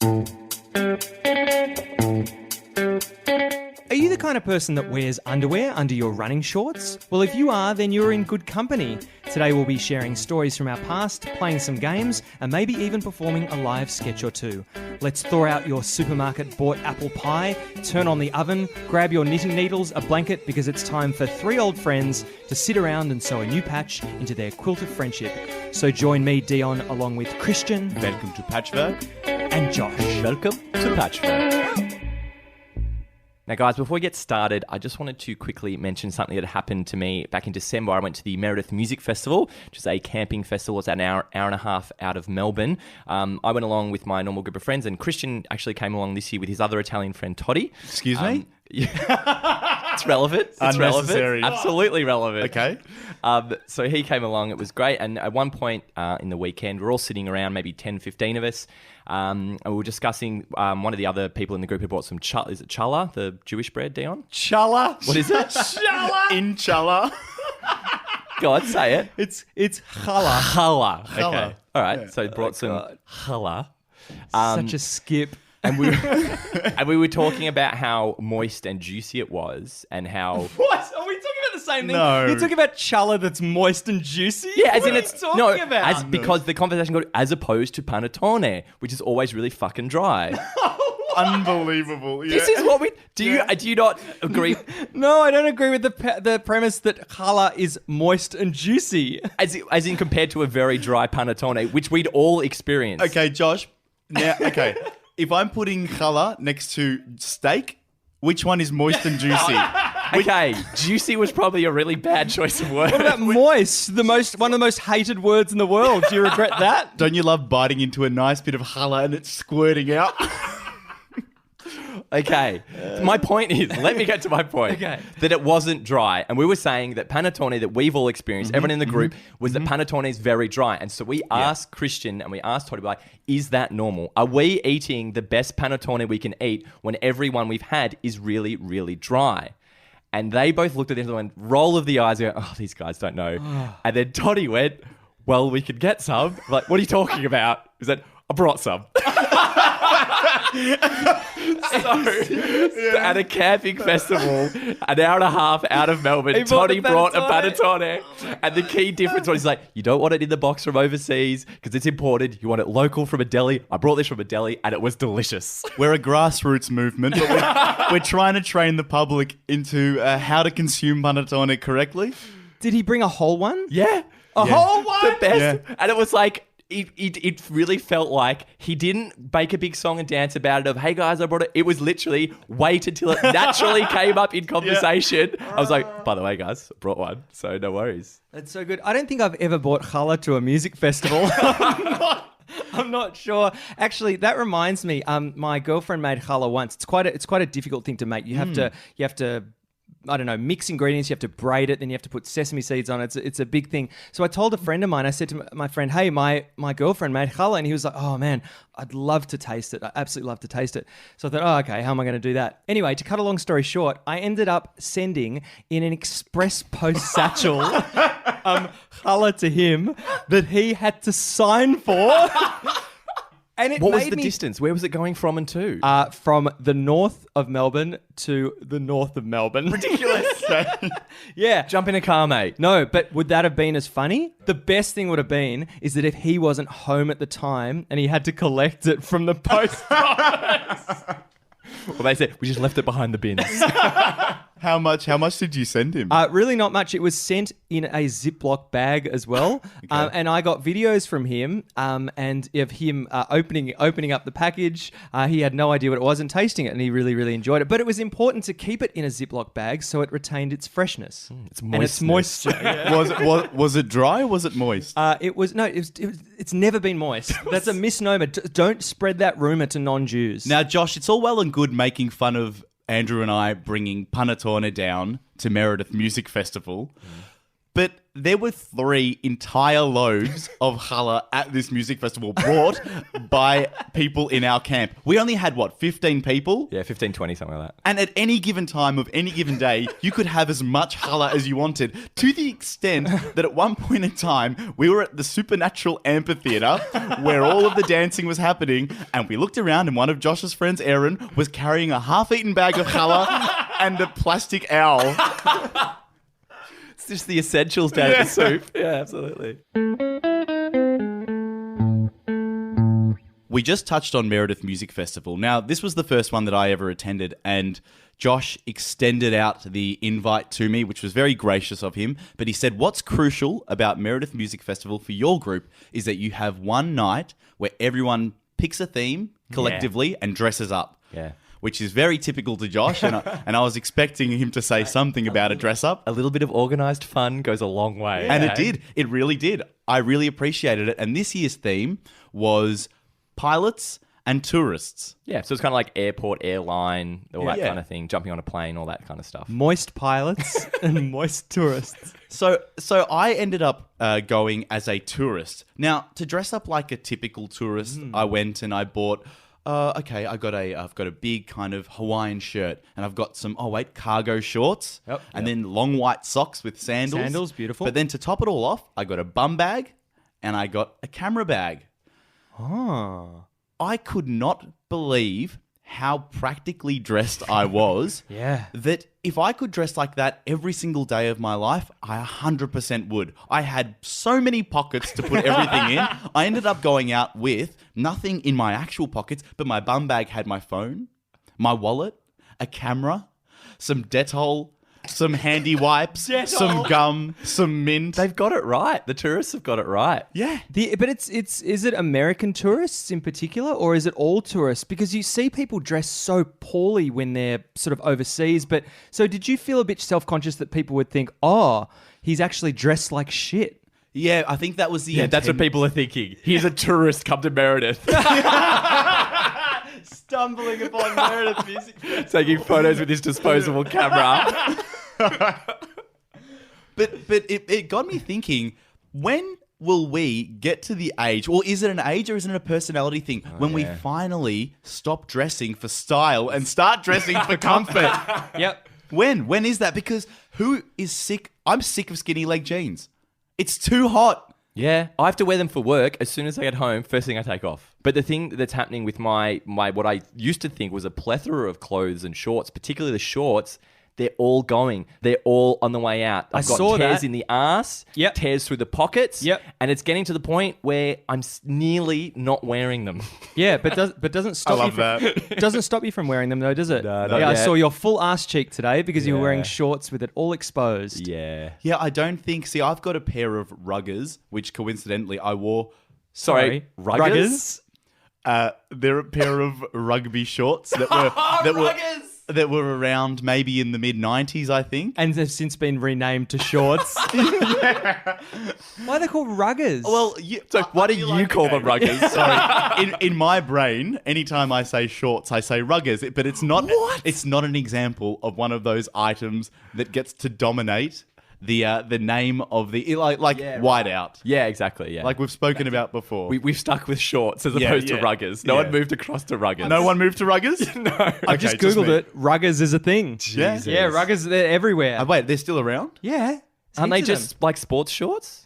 Are you the kind of person that wears underwear under your running shorts? Well, if you are, then you're in good company. Today we'll be sharing stories from our past, playing some games, and maybe even performing a live sketch or two. Let's thaw out your supermarket bought apple pie, turn on the oven, grab your knitting needles, a blanket, because it's time for three old friends to sit around and sew a new patch into their quilt of friendship. So join me, Dion, along with Christian. Welcome to Patchwork. And Josh. Welcome to Patchwork. Now, guys, before we get started, I just wanted to quickly mention something that happened to me back in December. I went to the Meredith Music Festival, which is a camping festival. It's an hour and a half out of Melbourne. I went along with my normal group of friends, and Christian actually came along this year with his other Italian friend, Toddy. Excuse me? It's relevant. It's Unnecessary. relevant. Absolutely relevant. Okay. So he came along. It was great. And at one point in the weekend, we're all sitting around, maybe 10, 15 of us, and we were discussing one of the other people in the group who brought some is it Challah, the Jewish bread, Dion? Challah. What is it? Challah. In Challah. Go on, say it. It's challah. Challah. Okay. Challah. All right. So brought some God. challah. Such a skip. And we were talking about how moist and juicy it was, and how What? Are we talking about the same thing? No. You're talking about challah that's moist and juicy? yeah, as What in are it's you talking about? because the conversation got as opposed to panettone, which is always really fucking dry. Unbelievable. Yeah. This is what we do. You not agree? No, I don't agree with the premise that challah is moist and juicy. As in compared to a very dry panettone, which we'd all experience. Okay, Josh. Now, okay. If I'm putting challah next to steak, which one is moist and juicy? Okay, juicy was probably a really bad choice of words. What about moist? One of the most hated words in the world. Do you regret that? Don't you love biting into a nice bit of challah and it's squirting out? Okay, my point is, let me get to my point. Okay. That it wasn't dry. And we were saying that panettone that we've all experienced, everyone in the group, was that panettone is very dry. And so we asked Christian and we asked Toddy, like, is that normal? Are we eating the best panettone we can eat when everyone we've had is really, really dry? And they both looked at him and went, roll of the eyes, and go, oh, these guys don't know. And then Toddy went, well, we could get some. Like, what are you talking about? He said, I brought some. So, at a camping festival, an hour and a half out of Melbourne, Toddy brought a panettone. And the key difference was, he's like, you don't want it in the box from overseas because it's imported. You want it local from a deli. I brought this from a deli and it was delicious. We're a grassroots movement, but we're trying to train the public into how to consume panettone correctly. Did he bring a whole one? Yeah. A whole one? The best. Yeah. And it was like, it really felt like he didn't make a big song and dance about it of, hey guys, I brought it. It was literally wait until it naturally came up in conversation. I was like, by the way, guys, I brought one. So no worries. That's so good. I don't think I've ever bought challah to a music festival. I'm not sure. Actually, that reminds me. My girlfriend made challah once. It's quite a difficult thing to make. You have to I don't know, mix ingredients. You have to braid it, then you have to put sesame seeds on it. It's a big thing. So I told a friend of mine, I said to my friend, hey, my girlfriend made challah, and he was like, oh man, I'd love to taste it. I absolutely love to taste it. So I thought, oh, okay, how am I going to do that? Anyway, to cut a long story short, I ended up sending in an express post satchel challah to him that he had to sign for. And what was the distance? Where was it going from and to? From the north of Melbourne to the north of Melbourne. Ridiculous. Yeah. Jump in a car, mate. No, but would that have been as funny? The best thing would have been is that if he wasn't home at the time and he had to collect it from the post office. Well, they said, we just left it behind the bins. How much did you send him? Really not much. It was sent in a Ziploc bag as well. And I got videos from him and of him opening up the package. He had no idea what it was and tasting it, and he really, really enjoyed it. But it was important to keep it in a Ziploc bag so it retained its freshness. It's and its moisture. Yeah. Was it dry or was it moist? It's never been moist. That's a misnomer. Don't spread that rumor to non-Jews. Now, Josh, it's all well and good making fun of Andrew and I bringing panettone down to Meredith Music Festival, but there were 3 entire loaves of challah at this music festival brought by people in our camp. We only had, 15 people? Yeah, 15, 20, something like that. And at any given time of any given day, you could have as much challah as you wanted, to the extent that at one point in time, we were at the Supernatural Amphitheatre where all of the dancing was happening, and we looked around and one of Josh's friends, Aaron, was carrying a half-eaten bag of challah and a plastic owl. It's just the essentials down at the soup. Yeah, absolutely. We just touched on Meredith Music Festival. Now, this was the first one that I ever attended, and Josh extended out the invite to me, which was very gracious of him. But he said, what's crucial about Meredith Music Festival for your group is that you have one night where everyone picks a theme collectively and dresses up. Yeah. Which is very typical to Josh, and I was expecting him to say something about a dress up. A little bit of organised fun goes a long way. And it did. It really did. I really appreciated it. And this year's theme was pilots and tourists. Yeah, so it's kind of like airport, airline, all that Yeah. kind of thing, jumping on a plane, all that kind of stuff. Moist pilots and moist tourists. So I ended up going as a tourist. Now, to dress up like a typical tourist, I went and I bought... I've got a big kind of Hawaiian shirt, and I've got some cargo shorts, and then long white socks with sandals. Sandals, beautiful. But then to top it all off, I got a bum bag, and I got a camera bag. Oh. I could not believe how practically dressed I was. Yeah. That if I could dress like that every single day of my life, I 100% would. I had so many pockets to put everything in. I ended up going out with nothing in my actual pockets, but my bum bag had my phone, my wallet, a camera, some Dettol, some handy wipes, some gum, some mint. They've got it right. The tourists have got it right. Yeah. But is it American tourists in particular, or is it all tourists? Because you see people dress so poorly when they're sort of overseas. But so did you feel a bit self-conscious that people would think, oh, he's actually dressed like shit? Yeah, I think that was the Yeah, that's what people are thinking. He's a tourist come to Meredith. Stumbling upon Meredith music. Taking photos with his disposable camera. But it got me thinking, when will we get to the age, or is it an age or is it a personality thing, when we finally stop dressing for style and start dressing for comfort? Yep. When is that? Because who is sick? I'm sick of skinny leg jeans. It's too hot. Yeah, I have to wear them for work. As soon as I get home, first thing I take off. But the thing that's happening with my what I used to think was a plethora of clothes and shorts, particularly the shorts, they're all going. They're all on the way out. I've got saw tears that. in the arse, tears through the pockets, and it's getting to the point where I'm nearly not wearing them. Yeah, but doesn't stop I you love from, doesn't stop you from wearing them though, does it? No, not yeah, I yet. saw your full ass cheek today because you were wearing Yeah. shorts with it all exposed. Yeah. Yeah, I don't think... See, I've got a pair of ruggers, which coincidentally I wore... Sorry, ruggers? They're a pair of rugby shorts that were around maybe in the mid-90s, I think. And they've since been renamed to shorts. Why are they called ruggers? Well, So why do you call them ruggers? Sorry, in my brain, anytime I say shorts, I say ruggers. But it's not. What? It's not an example of one of those items that gets to dominate the name of the whiteout. Yeah, exactly. Yeah. Like we've spoken about before. We've stuck with shorts as Yeah, opposed to yeah. ruggers. No Yeah. one moved across to ruggers. no one moved to ruggers. No. I just Googled it. Ruggers is a thing. Yeah. Yeah, ruggers, they're everywhere. Wait, they're still around? Yeah. Aren't they Heaps of just like sports shorts?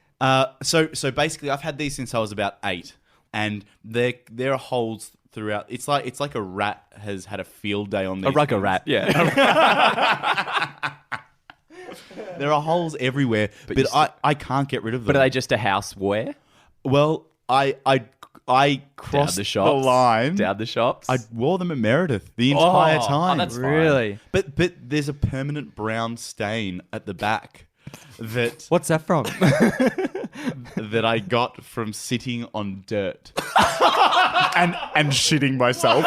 So basically, I've had these since I was about 8, and there are holes throughout. It's like a rat has had a field day on these. A rugger things. rat, yeah. There are holes everywhere, but I can't get rid of them. But are they just a houseware? Well, I crossed Down the the shops. line. Down the shops? I wore them at Meredith the entire Oh, time. that's fine. Really? But there's a permanent brown stain at the back that What's that from? that I got from sitting on dirt and shitting myself.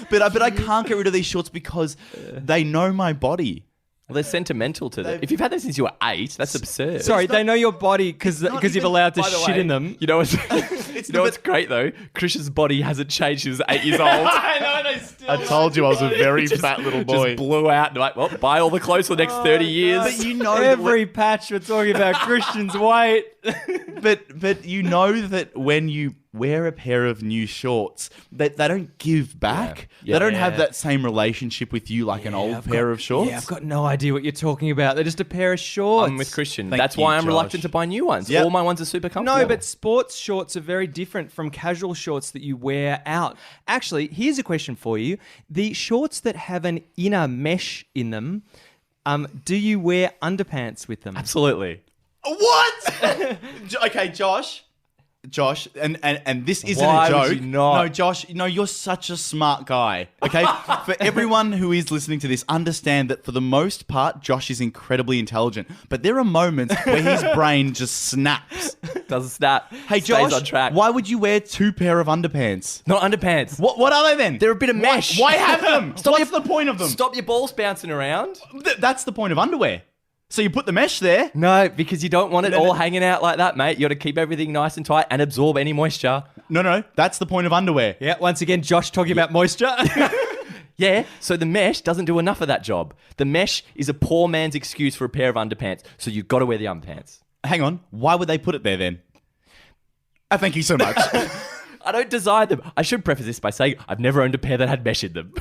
But I can't get rid of these shorts because they know my body. Well, they're sentimental to them. If you've had them since you were 8, that's absurd. Sorry, they know your body because you've allowed to By the shit way, in them. You know what's... You know what's great though? Christian's body hasn't changed. He was 8 years old. I know, still. I told you I was a very fat little boy. Just blew out. And like, well, buy all the clothes for the next 30 years. But you know that Every patch we're talking about Christian's weight. but you know that when you wear a pair of new shorts, that they don't give back. Yeah. They don't have that same relationship with you like an old pair of shorts. Yeah, I've got no idea what you're talking about. They're just a pair of shorts. I'm with Christian. Thank That's you, why I'm Josh. reluctant to buy new ones. Yep. All my ones are super comfortable. No, but sports shorts are very different from casual shorts that you wear out. Actually, here's a question for you. The shorts that have an inner mesh in them, do you wear underpants with them? Absolutely. What? Okay, Josh, and this isn't Why a would joke. you not? No, Josh, no, you're such a smart guy. Okay, for everyone who is listening to this, understand that for the most part, Josh is incredibly intelligent, but there are moments where his brain just snaps. Doesn't snap. Hey, Stays Josh, on track. why would you wear 2 pair of underpants? Not underpants. What are they then? They're a bit of mesh. Why have them? What's the point of them? Stop your balls bouncing around. That's the point of underwear. So you put the mesh there. No, because you don't want it No, all no. hanging out like that, mate. You got to keep everything nice and tight and absorb any moisture. No, that's the point of underwear. Yeah, once again, Josh talking about moisture. Yeah, so the mesh doesn't do enough of that job. The mesh is a poor man's excuse for a pair of underpants. So you've got to wear the underpants. Hang on, why would they put it there then? Thank you so much. I don't desire them. I should preface this by saying I've never owned a pair that had mesh in them.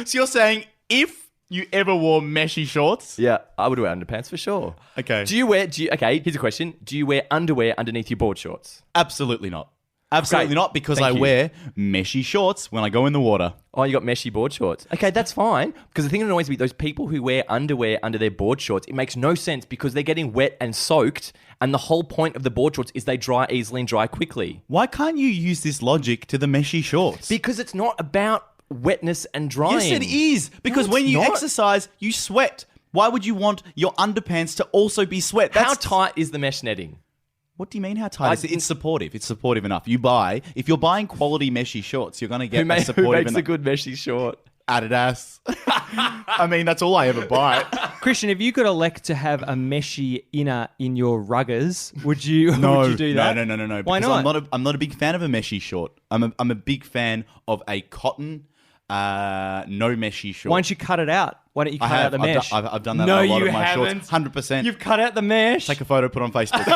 So you're saying if you ever wore meshy shorts? Yeah, I would wear underpants for sure. Okay. Okay, here's a question. Do you wear underwear underneath your board shorts? Absolutely not. Absolutely Okay, not, because thank I you. wear meshy shorts when I go in the water. Oh, you got meshy board shorts. Okay, that's fine. Because the thing that annoys me, those people who wear underwear under their board shorts, it makes no sense because they're getting wet and soaked. And the whole point of the board shorts is they dry easily and dry quickly. Why can't you use this logic to the meshy shorts? Because it's not about wetness and drying. Yes, it is. Because No, when it's you not. exercise, you sweat. Why would you want your underpants to also be sweat? How tight is the mesh netting? What do you mean how tight? It's supportive. It's supportive enough. If you're buying quality meshy shorts, you're going to get Who supportive makes enough. a good meshy short? Adidas. I mean, that's all I ever buy. Christian, if you could elect to have a meshy inner in your ruggers, would you do that? No. Why because not? I'm not a big fan of a meshy short. I'm a big fan of a cotton, no meshy short. Why don't you cut it out? Why don't you cut out the mesh? I've done that No, on a lot you of my haven't. shorts. 100%. You've cut out the mesh. Take a photo, put on Facebook.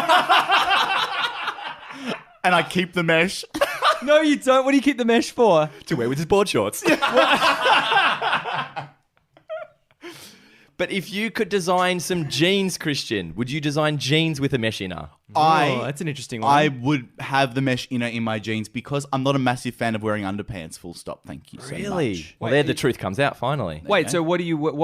And I keep the mesh. No, you don't. What do you keep the mesh for? To wear with his board shorts. But if you could design some jeans, Christian, would you design jeans with a mesh inner? Oh, that's an interesting one. I would have the mesh inner in my jeans because I'm not a massive fan of wearing underpants. Full stop. Thank you so much. Well, there the truth comes out finally. Wait, so what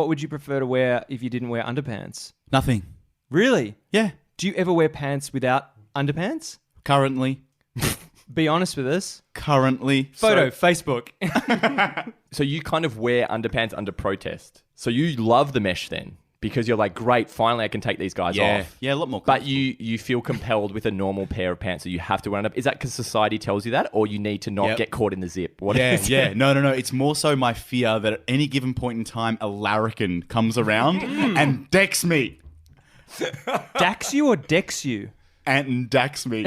would you prefer to wear if you didn't wear underpants? Nothing. Really? Yeah. Do you ever wear pants without underpants? Currently. Be honest with us. Currently. Photo, Facebook. So you kind of wear underpants under protest. So you love the mesh then because you're like, great, finally I can take these guys off. Yeah, a lot more. But you feel compelled with a normal pair of pants, so you have to wear underpants. Is that because society tells you that, or you need to not Yep. get caught in the zip? What Yeah, is it? yeah. No. It's more so my fear that at any given point in time, a larrikin comes around and decks me. Dax you or dex you? And decks me.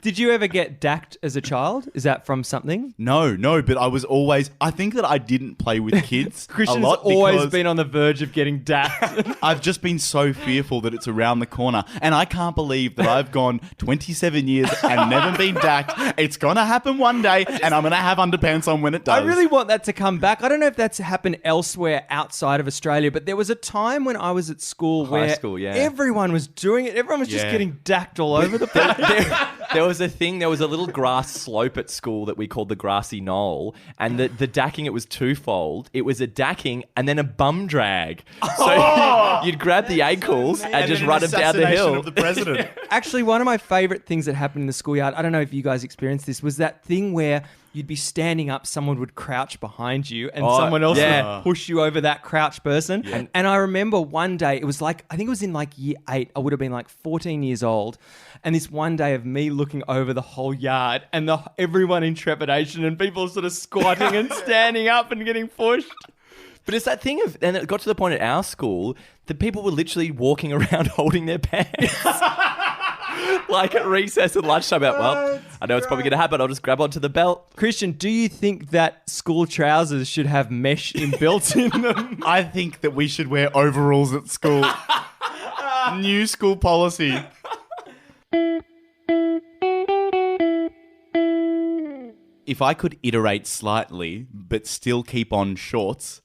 Did you ever get dacked as a child? Is that from something? No, but I think that I didn't play with kids a Christian's lot always because been on the verge of getting dacked. I've just been so fearful that it's around the corner. And I can't believe that I've gone 27 years and never been dacked. It's going to happen one day and I'm going to have underpants on when it does. I really want that to come back. I don't know if that's happened elsewhere outside of Australia, but there was a time when I was at school where school, yeah. everyone was doing it. Everyone was just Yeah. getting dacked all over the place. There was a little grass slope at school that we called the grassy knoll, and the dacking, it was twofold. It was a dacking and then a bum drag. So you'd grab the ankles and just then run an them down the assassination hill. of the president. Actually, one of my favorite things that happened in the schoolyard, I don't know if you guys experienced this, was that thing where you'd be standing up, someone would crouch behind you, and someone else would push you over that crouched person. Yeah. And I remember one day, it was like, I think it was in like year 8, I would have been like 14 years old. And this one day of me looking over the whole yard and everyone in trepidation and people sort of squatting and standing up and getting pushed. But it's that thing of, and it got to the point at our school that people were literally walking around holding their pants. Like at recess and lunchtime. Well, I know it's probably going to happen. I'll just grab onto the belt. Christian, do you think that school trousers should have mesh inbuilt in them? I think that we should wear overalls at school. New school policy. If I could iterate slightly, but still keep on shorts,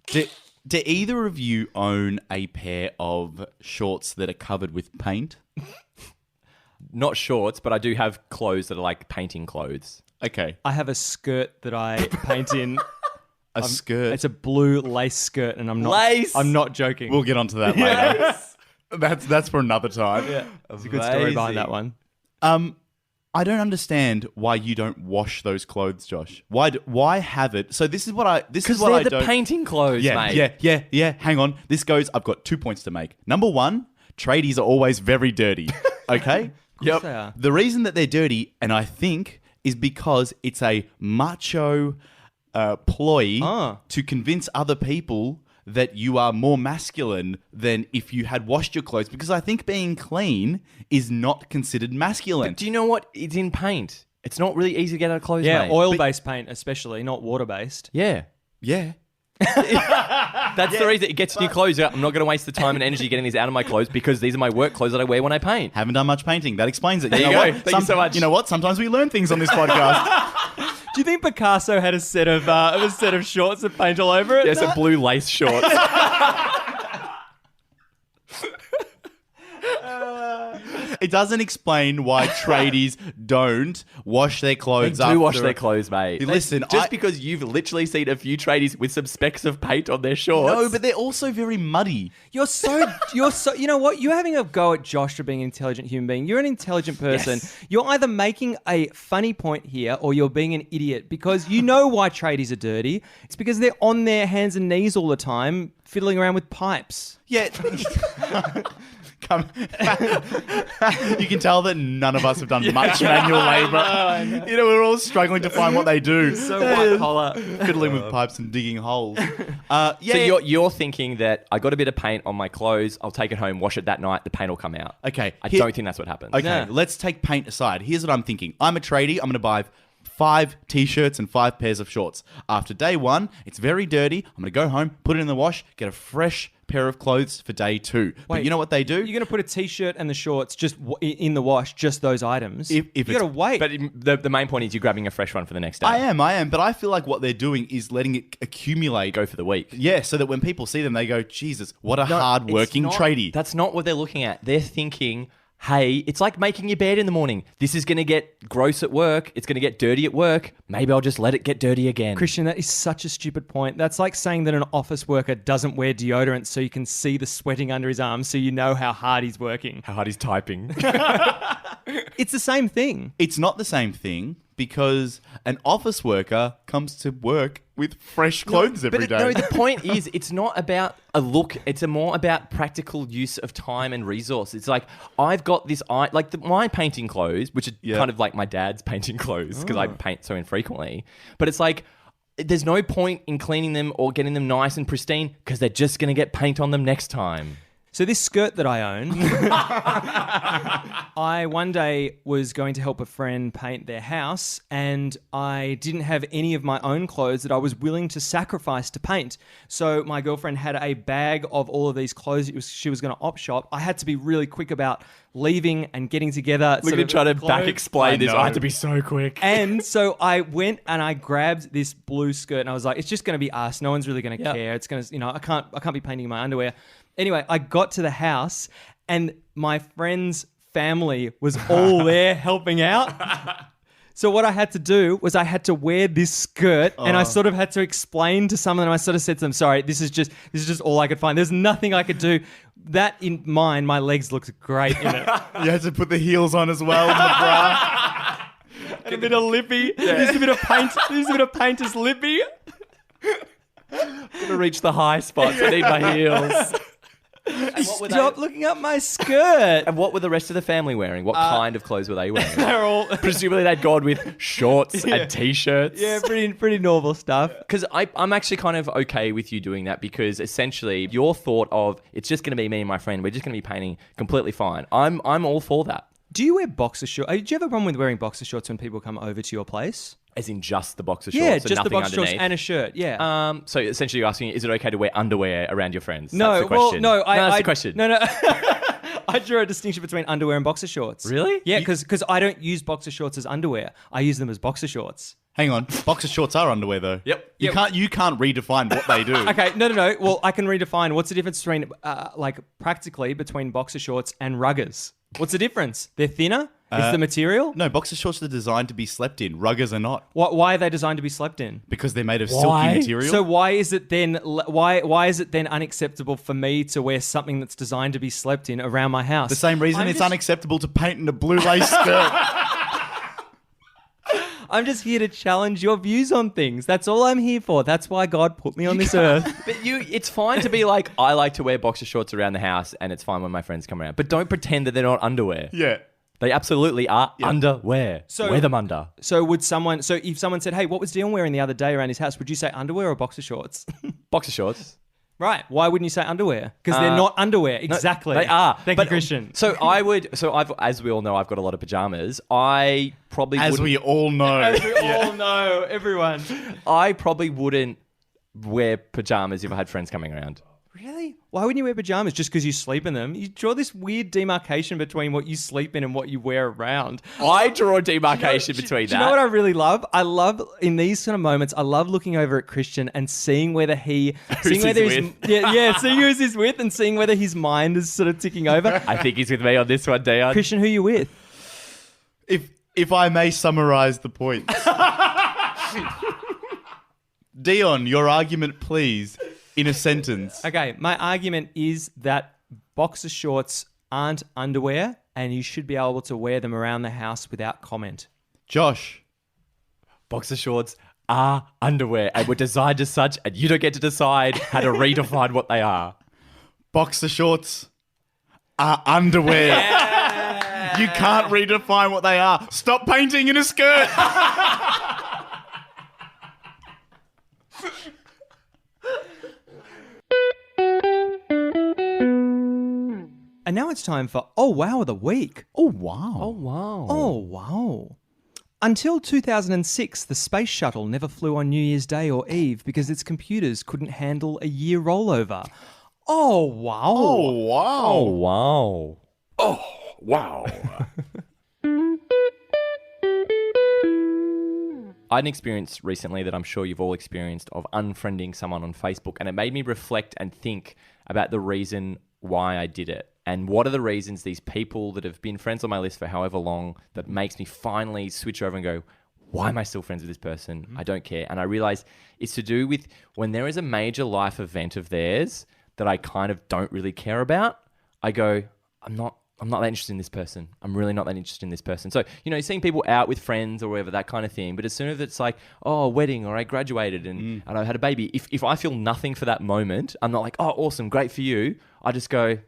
do either of you own a pair of shorts that are covered with paint? Not shorts, but I do have clothes that are like painting clothes. Okay. I have a skirt that I paint in. A skirt. It's a blue lace skirt, and I'm not. Lace? I'm not joking. We'll get onto that later. That's for another time. Yeah, there's a good story behind that one. I don't understand why you don't wash those clothes, Josh. Why have it? So this is what I Because they're the painting clothes, mate. Yeah. Hang on. This goes. I've got 2 points to make. Number one, tradies are always very dirty. Okay. Yep. They are. The reason that they're dirty, and I think, is because it's a macho ploy to convince other people that you are more masculine than if you had washed your clothes, because I think being clean is not considered masculine. But do you know what? It's in paint. It's not really easy to get out of clothes, Yeah, mate. oil-based paint especially, not water-based. Yeah. Yeah. That's the reason it gets new clothes. I'm not going to waste the time and energy getting these out of my clothes because these are my work clothes that I wear when I paint. Haven't done much painting. That explains it. There you know go. What? Thank you so much. You know what? Sometimes we learn things on this podcast. Do you think Picasso had a set of shorts that paint all over it? Yes, a blue lace shorts. It doesn't explain why tradies don't wash their They clothes do after. wash their clothes, mate. Listen, just because you've literally seen a few tradies with some specks of paint on their shorts. No, but they're also very muddy. You're so, you know what? You're having a go at Josh for being an intelligent human being. You're an intelligent person. Yes. You're either making a funny point here or you're being an idiot, because you know why tradies are dirty. It's because they're on their hands and knees all the time, fiddling around with pipes. Yeah. You can tell that none of us have done much manual labor. You know, we're all struggling to find what they do. So white collar. Fiddling with pipes and digging holes. So you're thinking that I got a bit of paint on my clothes, I'll take it home, wash it that night, the paint will come out. Okay. I don't think that's what happens. Okay, Yeah. let's take paint aside. Here's what I'm thinking. I'm a tradie. I'm going to buy 5 t-shirts and 5 pairs of shorts. After day 1, it's very dirty. I'm going to go home, put it in the wash, get a fresh pair of clothes for day 2. But Wait, you know what they do? You're going to put a t-shirt and the shorts just in the wash, just those items. If you got to wait. But the main point is you're grabbing a fresh one for the next day. I am. But I feel like what they're doing is letting it accumulate. Go for the week. Yeah, so that when people see them, they go, Jesus, what a hard-working It's not- tradie. That's not what they're looking at. They're thinking, hey, it's like making your bed in the morning. This is going to get gross at work. It's going to get dirty at work. Maybe I'll just let it get dirty again. Christian, that is such a stupid point. That's like saying that an office worker doesn't wear deodorant so you can see the sweating under his arms so you know how hard he's working. How hard he's typing. It's the same thing. It's not the same thing because an office worker comes to work with fresh clothes every day. No, the point is, it's not about a look. It's more about practical use of time and resource. It's like, I've got this, my painting clothes, which are kind of like my dad's painting clothes because I paint so infrequently. But it's like, there's no point in cleaning them or getting them nice and pristine because they're just going to get paint on them next time. So this skirt that I own, I one day was going to help a friend paint their house, and I didn't have any of my own clothes that I was willing to sacrifice to paint. So my girlfriend had a bag of all of these clothes she was going to op shop. I had to be really quick about leaving and getting together. We're going to try to clothes. back explain this. know. I had to be so quick. And so I went and I grabbed this blue skirt, and I was like, it's just going to be us. No one's really going to care. It's going to, I can't be painting my underwear. Anyway, I got to the house and my friend's family was all there helping out. So what I had to do was I had to wear this skirt and I sort of had to explain to someone, and I sort of said to them, sorry, this is just all I could find. There's nothing I could do. That in mine, my legs looked great in it. You had to put the heels on as well, and the bra. And a bit of lippy. There's a bit of paint. There's a bit of painter's lippy. I'm going to reach the high spots. I need my heels. Stop looking up my skirt. And what were the rest of the family wearing? What kind of clothes were they wearing? They're all Presumably they'd gone with shorts and t-shirts. yeah, pretty normal stuff. Because I'm actually kind of okay with you doing that, because essentially your thought of it's just going to be me and my friend, we're just going to be painting completely fine. I'm all for that. Do you wear boxer shorts? Do you have a problem with wearing boxer shorts when people come over to your place? As in just the boxer shorts Yeah, and just the nothing boxer shorts underneath? and a shirt. Yeah. So essentially you're asking, is it okay to wear underwear around your friends? No, That's the question. well, no. That's the question. No. I draw a distinction between underwear and boxer shorts. Really? Yeah, because I don't use boxer shorts as underwear. I use them as boxer shorts. Hang on. Boxer shorts are underwear, though. Yep. You can't redefine what they do. Okay, no. Well, I can redefine. What's the difference between, practically between boxer shorts and ruggers? What's the difference? They're thinner? It's the material? No, boxer shorts are designed to be slept in. Ruggers are not. Why are they designed to be slept in? Because they're made of Why? silky material. So why is it then unacceptable for me to wear something that's designed to be slept in around my house? the same reason it's unacceptable to paint in a blue lace skirt. I'm just here to challenge your views on things. That's all I'm here for. That's why God put me on this earth. But it's fine to be like, I like to wear boxer shorts around the house and it's fine when my friends come around. But don't pretend that they're not underwear. Yeah. They absolutely are underwear. So- wear them under. So if someone said, "Hey, what was Dion wearing the other day around his house?" Would you say underwear or boxer shorts? Boxer shorts. Right. Why wouldn't you say underwear? Because they're not underwear. Exactly. They are. Thank you, Christian. So I've, as we all know, I've got a lot of pajamas. I probably As wouldn't, we all know. We all know, everyone. I probably wouldn't wear pajamas if I had friends coming around. Really? Why wouldn't you wear pajamas just because you sleep in them? You draw this weird demarcation between what you sleep in and what you wear around. I draw a demarcation between Do you know what I really love? I love in these kind of moments. I love looking over at Christian and seeing whether seeing whether he's seeing who he's with and seeing whether his mind is sort of ticking over. I think he's with me on this one, Dion. Christian, who you with? If I may summarize the points. Dion, your argument, please, in a sentence. Okay, my argument is that boxer shorts aren't underwear, and you should be able to wear them around the house without comment. Josh. Boxer shorts are underwear and were designed as such, and you don't get to decide how to redefine what they are. Boxer shorts are underwear. You can't redefine what they are. Stop painting in a skirt. And now it's time for Oh Wow of the Week. Oh, wow. Wow. Oh, wow. Until 2006, the space shuttle never flew on New Year's Day or Eve because its computers couldn't handle a year rollover. Oh, wow. Oh, wow. Oh, wow. Oh, wow. I had an experience recently that I'm sure you've all experienced of unfriending someone on Facebook, and it made me reflect and think about the reason why I did it. And what are the reasons these people that have been friends on my list for however long that makes me finally switch over and go, why am I still friends with this person? I don't care. And I realized it's to do with when there is a major life event of theirs that I kind of don't really care about, I go, I'm not that interested in this person. I'm really not that interested in this person. So, seeing people out with friends or whatever, that kind of thing. But as soon as it's like, oh, a wedding, or I graduated and I had a baby, if I feel nothing for that moment, I'm not like, oh, awesome, great for you. I just go,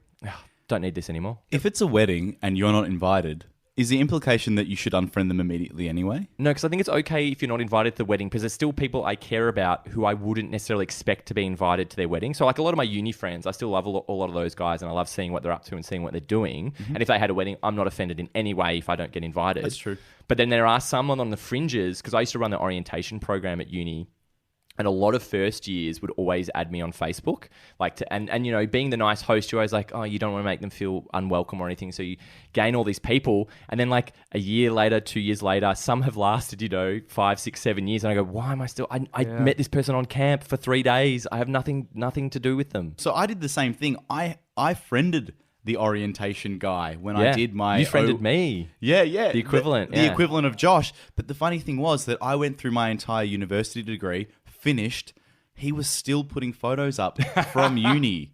don't need this anymore. If it's a wedding and you're not invited, is the implication that you should unfriend them immediately anyway? No, because I think it's okay if you're not invited to the wedding, because there's still people I care about who I wouldn't necessarily expect to be invited to their wedding. So like a lot of my uni friends, I still love a lot of those guys, and I love seeing what they're up to and seeing what they're doing. And if they had a wedding, I'm not offended in any way if I don't get invited. That's true. But then there are someone on the fringes, because I used to run the orientation program at uni, and a lot of first years would always add me on Facebook, and being the nice host, you're always like, oh, you don't want to make them feel unwelcome or anything, so you gain all these people, and then like a year later, 2 years later, some have lasted 5, 6, 7 years, and I go, why am I still? I met this person on camp for 3 days. I have nothing to do with them. So I did the same thing. I friended the orientation guy when I did my... You friended me. Yeah. The equivalent. The equivalent of Josh. But the funny thing was that I went through my entire university degree, finished, he was still putting photos up from uni.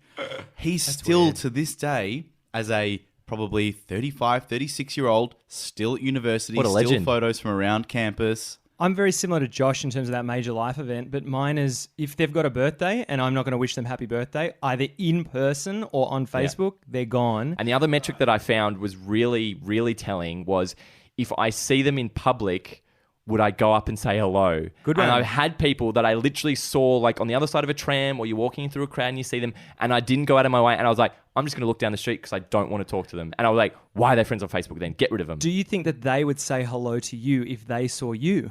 He's still, weird. To this day, as a probably 35, 36-year-old, still at university, what a still legend. Photos from around campus. I'm very similar to Josh in terms of that major life event, but mine is if they've got a birthday and I'm not going to wish them happy birthday, either in person or on Facebook, they're gone. And the other metric that I found was really, really telling was if I see them in public would I go up and say hello. Good And one. I've had people that I literally saw like on the other side of a tram, or you're walking through a crowd and you see them, and I didn't go out of my way, and I was like, I'm just going to look down the street because I don't want to talk to them. And I was like, why are they friends on Facebook then? Get rid of them. Do you think that they would say hello to you if they saw you?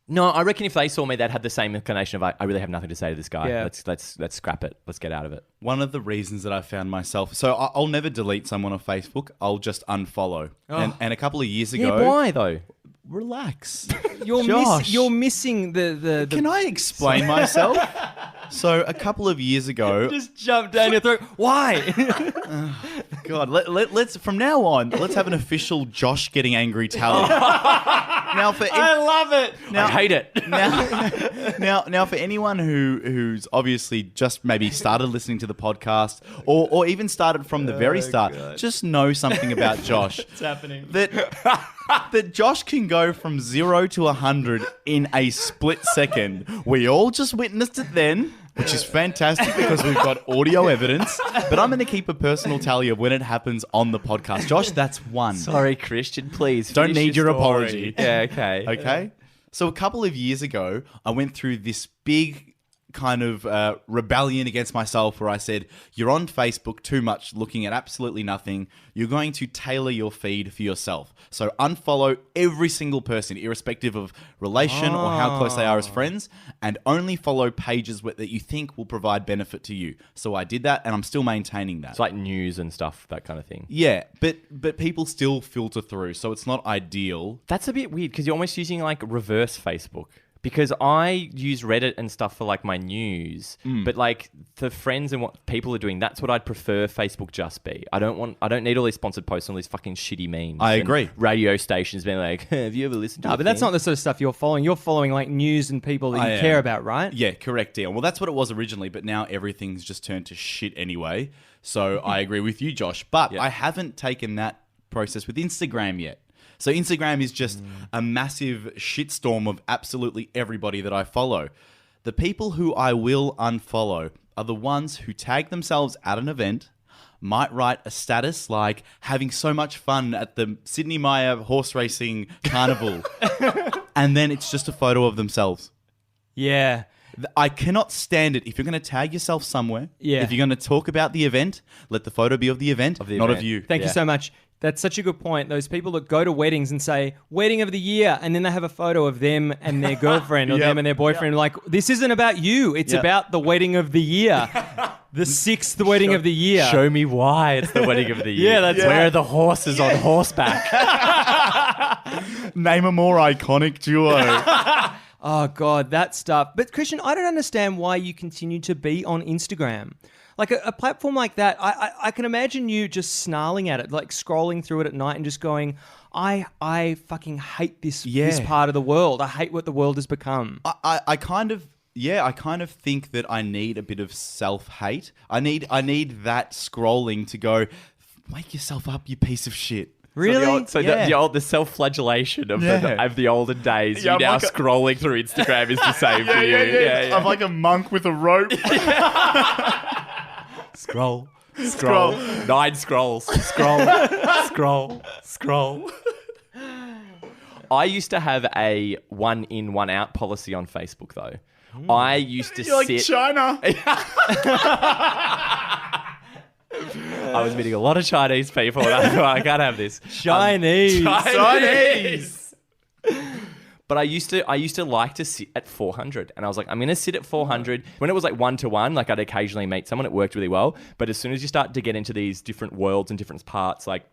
No, I reckon if they saw me, they'd have the same inclination of like, I really have nothing to say to this guy. Yeah. Let's scrap it. Let's get out of it. One of the reasons that I found myself... So I'll never delete someone on Facebook. I'll just unfollow. And a couple of years ago... Yeah, why though? Relax. You're missing the Can I explain myself? So a couple of years ago... just jump down your throat. Why? God, let's from now on, let's have an official Josh getting angry tally. Now for I love it. I hate it. now for anyone who's obviously just maybe started listening to the podcast or even started from the very start, just know something about Josh. It's happening. That Josh can go from 0 to 100 in a split second. We all just witnessed it then, which is fantastic because we've got audio evidence. But I'm going to keep a personal tally of when it happens on the podcast. Josh, that's 1. Sorry, Christian, please. Don't finish need your story. apology. Yeah, okay. Okay? So a couple of years ago, I went through this big kind of rebellion against myself where I said, you're on Facebook too much looking at absolutely nothing. You're going to tailor your feed for yourself. So unfollow every single person, irrespective of relation or how close they are as friends, and only follow pages that you think will provide benefit to you. So I did that, and I'm still maintaining that. It's like news and stuff, that kind of thing. Yeah, but people still filter through, so it's not ideal. That's a bit weird because you're almost using like reverse Facebook. Because I use Reddit and stuff for like my news, but like the friends and what people are doing, that's what I'd prefer Facebook just be. I don't need all these sponsored posts and all these fucking shitty memes. I and agree. Radio stations being like, have you ever listened to No, the but that's thing? not the sort of stuff you're following. You're following like news and people that you care about, right? Yeah, correct, Dion. Well, that's what it was originally, but now everything's just turned to shit anyway. So I agree with you, Josh. But I haven't taken that process with Instagram yet. So Instagram is just a massive shitstorm of absolutely everybody that I follow. The people who I will unfollow are the ones who tag themselves at an event, might write a status like having so much fun at the Sydney Maya horse racing carnival, and then it's just a photo of themselves. Yeah. I cannot stand it. If you're going to tag yourself somewhere, if you're going to talk about the event, let the photo be of the event, not of you. Thank you so much. That's such a good point. Those people that go to weddings and say, wedding of the year, and then they have a photo of them and their girlfriend or them and their boyfriend. Like, this isn't about you. It's about the wedding of the year. The 6th wedding of the year. Show me why it's the wedding of the year. Where are the horses on horseback? Name a more iconic duo. Oh, God, that stuff. But, Christian, I don't understand why you continue to be on Instagram. Like a platform like that, I can imagine you just snarling at it, like scrolling through it at night and just going, I fucking hate this part of the world. I hate what the world has become. I kind of think that I need a bit of self-hate. I need that scrolling to go, wake yourself up, you piece of shit. Really? The self-flagellation of the olden days, you now scrolling through Instagram is the same for you. Yeah. I'm like a monk with a rope. Scroll. 9 scrolls. Scroll. I used to have a 1 in, 1 out policy on Facebook, though. I used to You're like China. I was meeting a lot of Chinese people, and I thought, I can't have this. Chinese. But I used to like to sit at 400, and I was like, I'm going to sit at 400. When it was like 1-to-1, like I'd occasionally meet someone, it worked really well. But as soon as you start to get into these different worlds and different parts, like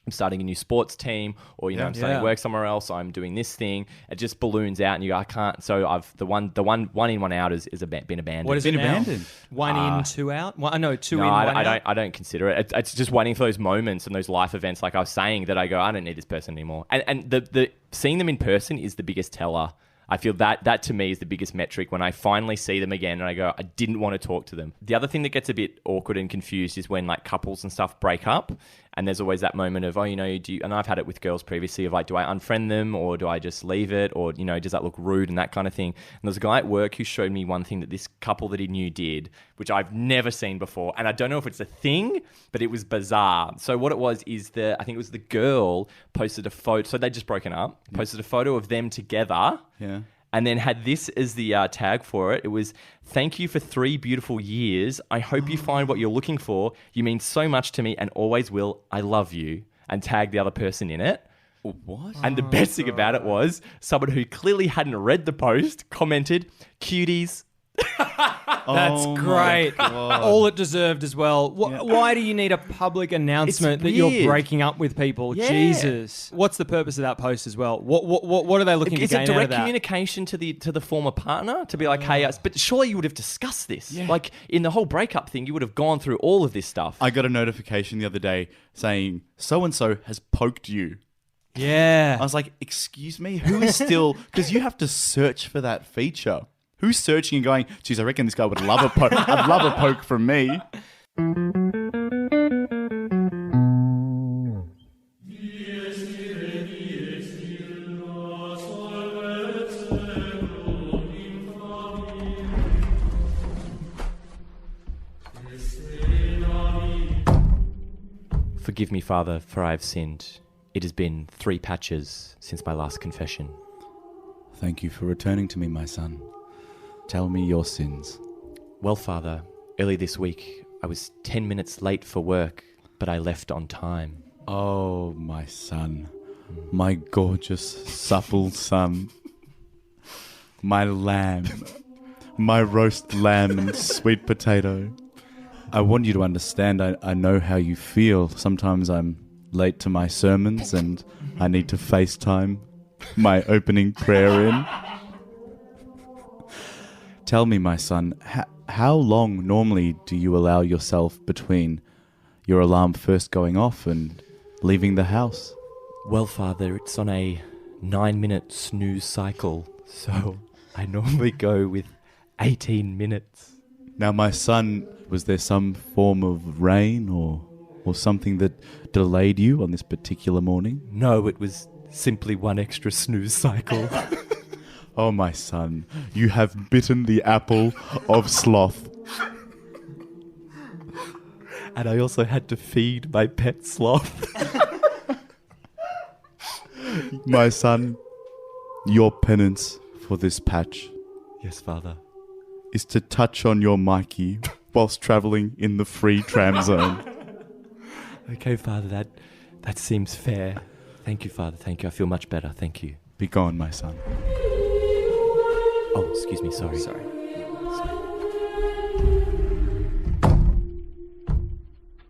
I'm starting a new sports team, or I'm starting to work somewhere else, I'm doing this thing, it just balloons out, and you go, I can't. So I've the one in, 1 out is been abandoned. What is it now? Abandoned. 1 in, 2 out? No, 2 in, 1 out. I don't consider it. It's just waiting for those moments and those life events, like I was saying, that I go, I don't need this person anymore. And the seeing them in person is the biggest teller. I feel that to me is the biggest metric when I finally see them again and I go, I didn't want to talk to them. The other thing that gets a bit awkward and confused is when like couples and stuff break up And there's always that moment of, and I've had it with girls previously of like, do I unfriend them or do I just leave it? Or, does that look rude and that kind of thing? And there's a guy at work who showed me one thing that this couple that he knew did, which I've never seen before. And I don't know if it's a thing, but it was bizarre. So what it was is I think it was the girl posted a photo. So they'd just broken up, posted a photo of them together. Yeah. And then had this as the tag for it. It was, thank you for 3 beautiful years. I hope you find what you're looking for. You mean so much to me and always will. I love you. And tagged the other person in it. What? And the best thing about it was someone who clearly hadn't read the post commented, cuties. That's great. All it deserved as well. Why do you need a public announcement that you're breaking up with people? Yeah. Jesus. What's the purpose of that post as well? What are they looking to gain out of that? Is it direct communication to the former partner to be like, hey, but surely you would have discussed this. Yeah. Like in the whole breakup thing, you would have gone through all of this stuff. I got a notification the other day saying so-and-so has poked you. Yeah. I was like, excuse me? Who is still... Because you have to search for that feature. Who's searching and going, geez, I reckon this guy would love a poke. I'd love a poke from me. Forgive me, Father, for I have sinned. It has been 3 patches since my last confession. Thank you for returning to me, my son. Tell me your sins. Well, Father, early this week, I was 10 minutes late for work, but I left on time. Oh, my son. My gorgeous, supple son. My lamb. My roast lamb and sweet potato. I want you to understand, I know how you feel. Sometimes I'm late to my sermons and I need to FaceTime my opening prayer in. Tell me, my son, how long normally do you allow yourself between your alarm first going off and leaving the house? Well, Father, it's on a 9-minute snooze cycle, so I normally go with 18 minutes. Now, my son, was there some form of rain or something that delayed you on this particular morning? No, it was simply one extra snooze cycle. Oh, my son, you have bitten the apple of sloth. And I also had to feed my pet sloth. My son, your penance for this patch. Yes, Father. Is to touch on your Mikey whilst travelling in the free tram zone. Okay, Father, that seems fair. Thank you, Father. Thank you. I feel much better. Thank you. Be gone, my son. Oh, excuse me. Sorry.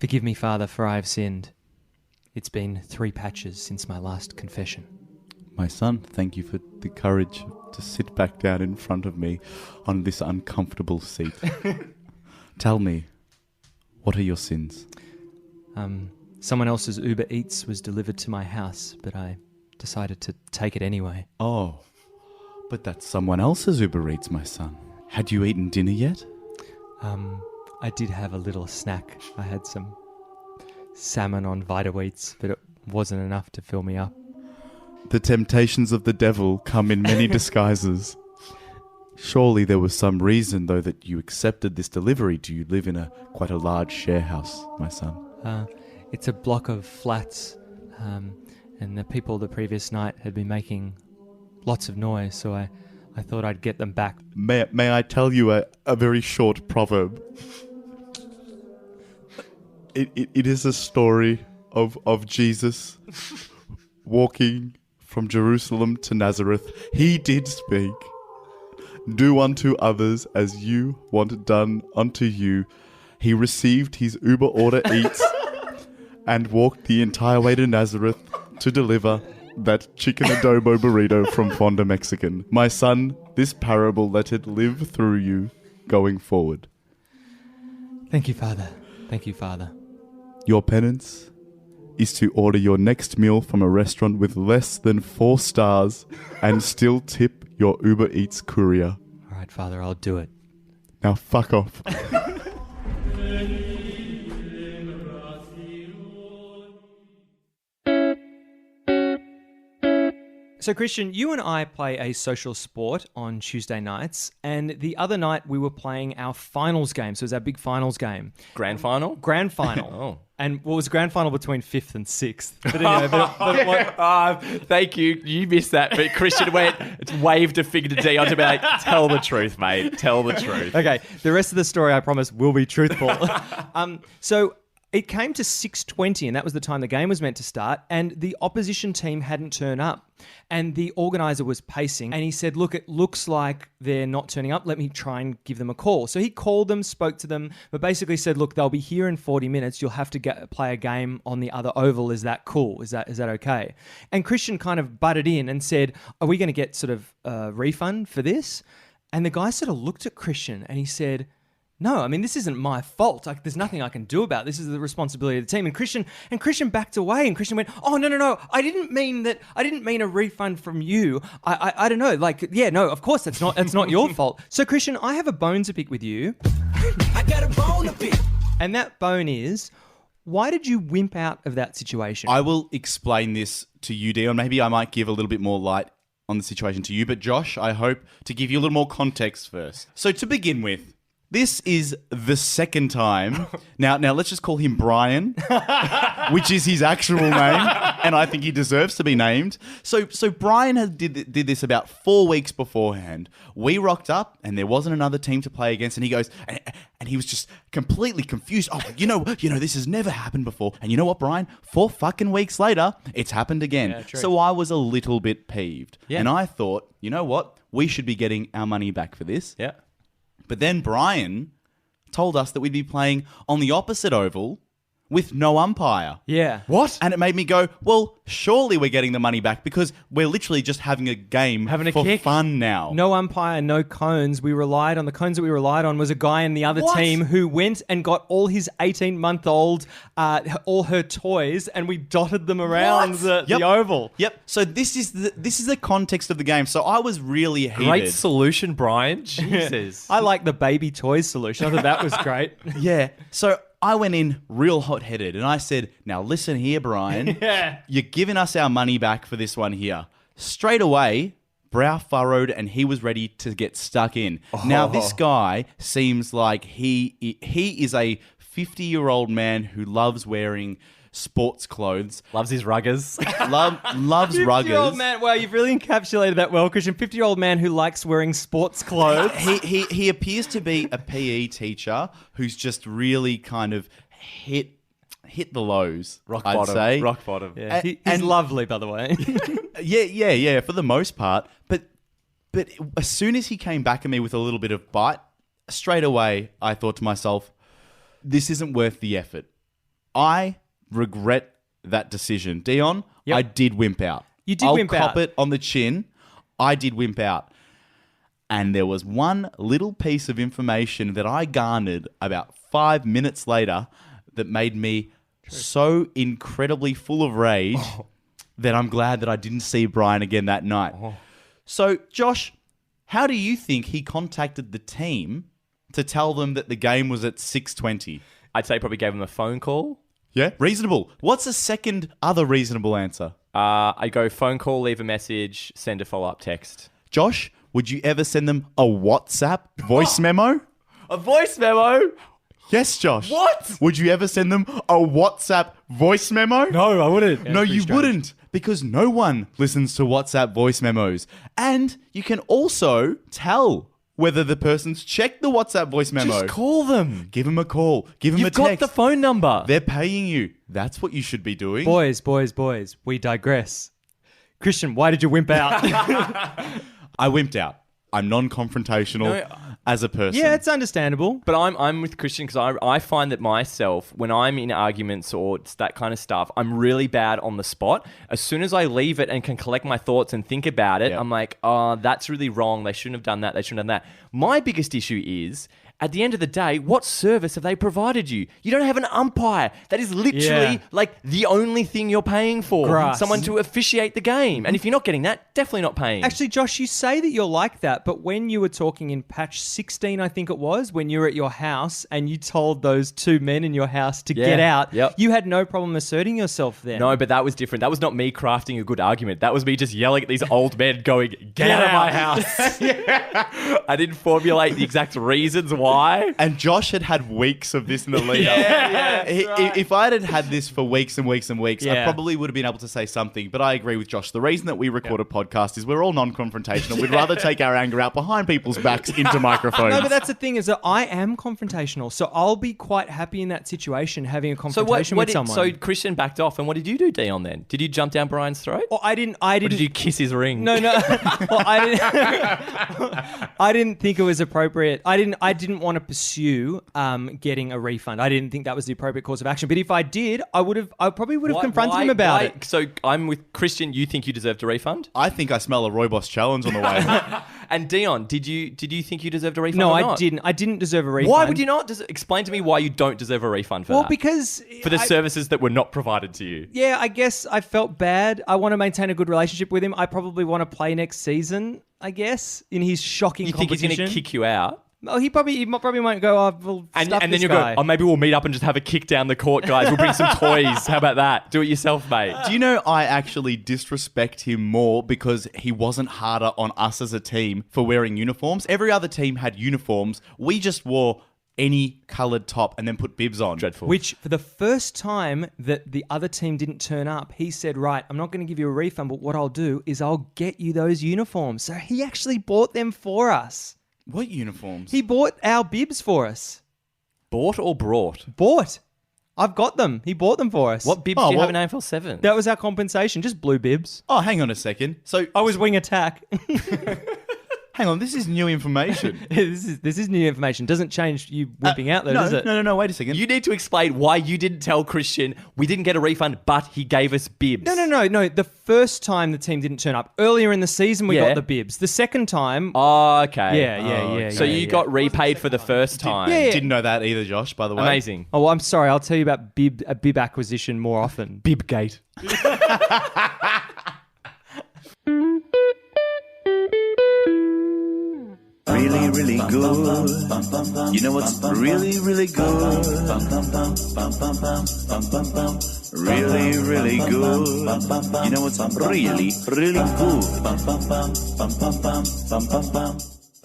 Forgive me, Father, for I have sinned. It's been 3 patches since my last confession. My son, thank you for the courage to sit back down in front of me on this uncomfortable seat. Tell me, what are your sins? Someone else's Uber Eats was delivered to my house, but I decided to take it anyway. Oh, but that's someone else's Uber Eats, my son. Had you eaten dinner yet? I did have a little snack. I had some salmon on Vita Wheats, but it wasn't enough to fill me up. The temptations of the devil come in many disguises. Surely there was some reason, though, that you accepted this delivery. Do you live in quite a large share house, my son? It's a block of flats, and the people the previous night had been making lots of noise, so I thought I'd get them back. May I tell you a very short proverb? It is a story of Jesus walking from Jerusalem to Nazareth. He did speak. Do unto others as you want done unto you. He received his Uber order Eats and walked the entire way to Nazareth to deliver that chicken adobo burrito from Fonda Mexican. My son, this parable, let it live through you going forward. Thank you, Father. Thank you, Father. Your penance is to order your next meal from a restaurant with less than 4 stars and still tip your Uber Eats courier. All right, Father, I'll do it. Now fuck off. So, Christian, you and I play a social sport on Tuesday nights, and the other night we were playing our finals game. So it was our big finals game. Grand final? Grand final. Oh. And what was grand final between 5th and 6th. But anyway, but what, Thank you. You missed that. But Christian waved a finger to Dion to be like, tell the truth, mate. Tell the truth. Okay, the rest of the story, I promise, will be truthful. So it came to 6:20, and that was the time the game was meant to start, and the opposition team hadn't turned up. And the organizer was pacing, and he said, look, it looks like they're not turning up. Let me try and give them a call. So he called them, spoke to them, but basically said, look, they'll be here in 40 minutes. You'll have to play a game on the other oval. Is that cool? Is that okay? And Christian kind of butted in and said, are we going to get sort of a refund for this? And the guy sort of looked at Christian and he said, no, I mean, this isn't my fault. Like, there's nothing I can do about it. This is the responsibility of the team. And Christian backed away, and Christian went, oh, no. I didn't mean that. I didn't mean a refund from you. I don't know. Like, yeah, no, of course, that's not your fault. So, Christian, I have a bone to pick with you. I got a bone to pick. And that bone is, why did you wimp out of that situation? I will explain this to you, Dion. Maybe I might give a little bit more light on the situation to you. But Josh, I hope to give you a little more context first. So to begin with, this is the second time. Now let's just call him Brian, which is his actual name, and I think he deserves to be named. So Brian did this about 4 weeks beforehand. We rocked up, and there wasn't another team to play against, and he goes, and he was just completely confused. Oh, you know, this has never happened before. And you know what, Brian? 4 fucking weeks later, it's happened again. Yeah, true. So I was a little bit peeved, Yeah. and I thought, you know what? We should be getting our money back for this. Yeah. But then Brian told us that we'd be playing on the opposite oval with no umpire. Yeah. What? And it made me go, well, surely we're getting the money back because we're literally just having a game Having a for kick. fun now. No umpire, no cones. The cones that we relied on was a guy in the other What? team who went and got all his 18-month-old, all her toys, and we dotted them around the oval. Yep. So this is the context of the game. So I was really heated. Great solution, Brian. Jesus. I like the baby toys solution. I thought that was great. Yeah. So I went in real hot-headed and I said, now listen here, Brian. Yeah. You're giving us our money back for this one here. Straight away, brow furrowed and he was ready to get stuck in. Now, this guy seems like he is a 50-year-old man who loves wearing sports clothes. Loves his ruggers. Loves 50-year-old ruggers. man. Wow, you've really encapsulated that well, Christian. 50-year-old man who likes wearing sports clothes. He appears to be a PE teacher who's just really kind of hit the lows. Rock I'd bottom. say. Rock bottom. Yeah, he's And- lovely, by the way. Yeah, for the most part. But as soon as he came back at me with a little bit of bite, straight away I thought to myself, this isn't worth the effort. I regret that decision. Dion, Yep. I did wimp out. You did I'll wimp cop out. it on the chin. I did wimp out. And there was one little piece of information that I garnered about 5 minutes later that made me so incredibly full of rage that I'm glad that I didn't see Brian again that night. So, Josh, how do you think he contacted the team to tell them that the game was at 6:20? I'd say probably gave him a phone call. Yeah, reasonable. What's a second other reasonable answer? I go phone call, leave a message, send a follow-up text. Josh, would you ever send them a WhatsApp voice memo? A voice memo? Yes, Josh. What? Would you ever send them a WhatsApp voice memo? No, I wouldn't. No, you wouldn't, because no one listens to WhatsApp voice memos. And you can also tell whether the person's checked the WhatsApp voice memo. Just call them. Give them a call. Give them You've a text. got the phone number. They're paying you. That's what you should be doing. Boys, we digress. Christian, why did you wimp out? I wimped out. I'm non-confrontational as a person. Yeah, it's understandable. But I'm with Christian because I find that myself, when I'm in arguments or that kind of stuff, I'm really bad on the spot. As soon as I leave it and can collect my thoughts and think about it, Yeah. I'm like, oh, that's really wrong. They shouldn't have done that. They shouldn't have done that. My biggest issue is, at the end of the day, what service have they provided you? You don't have an umpire. That is literally like the only thing you're paying for. Grass. Someone to officiate the game. And if you're not getting that, definitely not paying. Actually, Josh, you say that you're like that, but when you were talking in patch 16, I think it was, when you were at your house and you told those two men in your house to get out, you had no problem asserting yourself then. No, but that was different. That was not me crafting a good argument. That was me just yelling at these old men going, get out of my house. I didn't formulate the exact reasons why. And Josh had weeks of this in the lead up. If I had this for weeks and weeks and weeks, I probably would have been able to say something. But I agree with Josh. The reason that we record a podcast is we're all non-confrontational. We'd rather take our anger out behind people's backs into microphones. No, but that's the thing is that I am confrontational. So I'll be quite happy in that situation having a confrontation with someone. So Christian backed off. And what did you do, Dion, then? Did you jump down Brian's throat? Or I didn't. Or did you kiss his ring? No. Well, I didn't think it was appropriate. I didn't want to pursue getting a refund. I didn't think that was the appropriate course of action. But if I did, I probably would have confronted him about it. So I'm with Christian. You think you deserved a refund? I think I smell a Roybos challenge on the way. And Dion, did you think you deserved a refund? No, or I not? didn't. I didn't deserve a refund. Why would you not? Explain to me why you don't deserve a refund for that. Well, because for the services that were not provided to you. Yeah, I guess I felt bad. I want to maintain a good relationship with him. I probably want to play next season, I guess, in his shocking competition. You think he's going to kick you out? Oh, he probably won't go, oh, we'll and stuff then this you'll guy. go, oh, maybe we'll meet up and just have a kick down the court, guys. We'll bring some toys. How about that? Do it yourself, mate. Do you know I actually disrespect him more because he wasn't harder on us as a team for wearing uniforms? Every other team had uniforms. We just wore any coloured top and then put bibs on. Dreadful. Which, for the first time that the other team didn't turn up, he said, right, I'm not going to give you a refund, but what I'll do is I'll get you those uniforms. So he actually bought them for us. What uniforms? He bought our bibs for us. Bought or brought? Bought. I've got them. He bought them for us. What bibs do you have in AFL 7? That was our compensation, just blue bibs. Oh, hang on a second. So I was wing attack. hang on, this is new information. This is new information. Doesn't change you whipping out though, does it? No, wait a second. You need to explain why you didn't tell Christian we didn't get a refund, but he gave us bibs. No. The first time the team didn't turn up. Earlier in the season, we got the bibs. The second time... Oh, okay. Yeah. So you got repaid for the first time. Yeah. Didn't know that either, Josh, by the way. Amazing. Oh, well, I'm sorry. I'll tell you about a bib acquisition more often. Bibgate. Really, really good. You know what's really, really good? Really, really good. You know what's really, really good?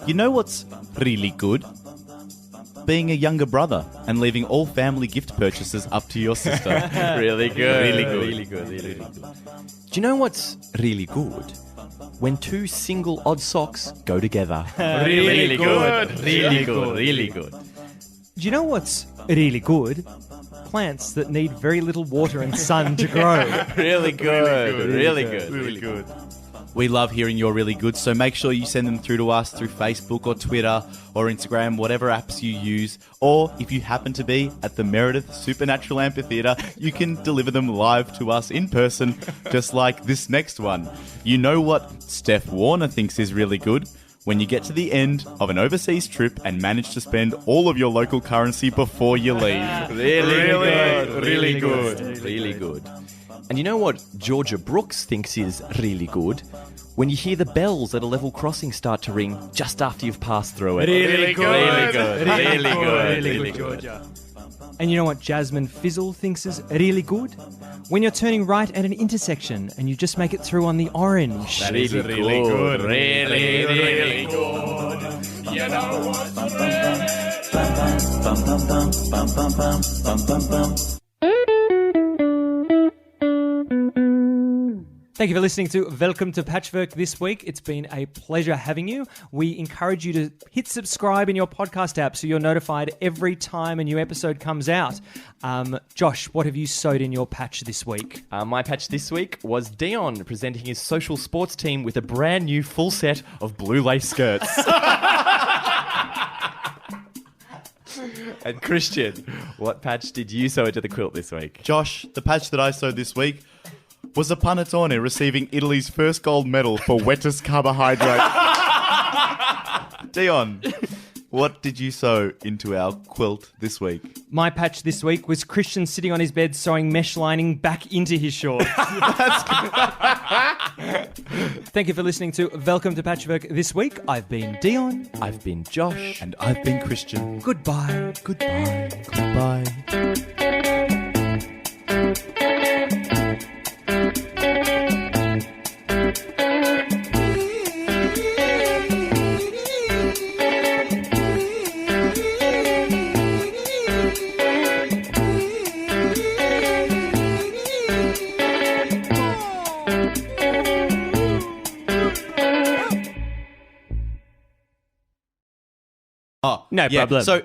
You know what's really good? Being a younger brother and leaving all family gift purchases up to your sister. Really good. Really good. Really good. Really good. Do you know what's really good? When two single odd socks go together. Really good. Really good. Really good. Do you know what's really good? Plants that need very little water and sun to grow. Really good. Really good. Really good. We love hearing your really good, so make sure you send them through to us through Facebook or Twitter or Instagram, whatever apps you use. Or if you happen to be at the Meredith Supernatural Amphitheatre, you can deliver them live to us in person, just like this next one. You know what Steph Warner thinks is really good? When you get to the end of an overseas trip and manage to spend all of your local currency before you leave. Really good. And you know what Georgia Brooks thinks is really good? When you hear the bells at a level crossing start to ring just after you've passed through it. Really good. Really good. Georgia. And you know what Jasmine Fizzle thinks is really good? When you're turning right at an intersection and you just make it through on the orange. That is really good. Really good. You know what's Thank you for listening to Welcome to Patchwork this week. It's been a pleasure having you. We encourage you to hit subscribe in your podcast app so you're notified every time a new episode comes out. Josh, what have you sewed in your patch this week? My patch this week was Dion presenting his social sports team with a brand new full set of blue lace skirts. And Christian, what patch did you sew into the quilt this week? Josh, the patch that I sewed this week was a panettone receiving Italy's first gold medal for wettest carbohydrate. Dion. What did you sew into our quilt this week? My patch this week was Christian sitting on his bed sewing mesh lining back into his shorts. Thank you for listening to Welcome to Patchwork this week. I've been Dion. I've been Josh. And I've been Christian. Goodbye. Goodbye. Goodbye. Oh, No problem. So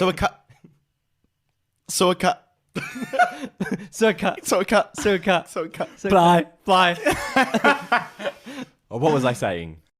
a cut. So a cut. So cut. So a cut. So cut. So a cut. Bye. Bye. Oh, what was I saying?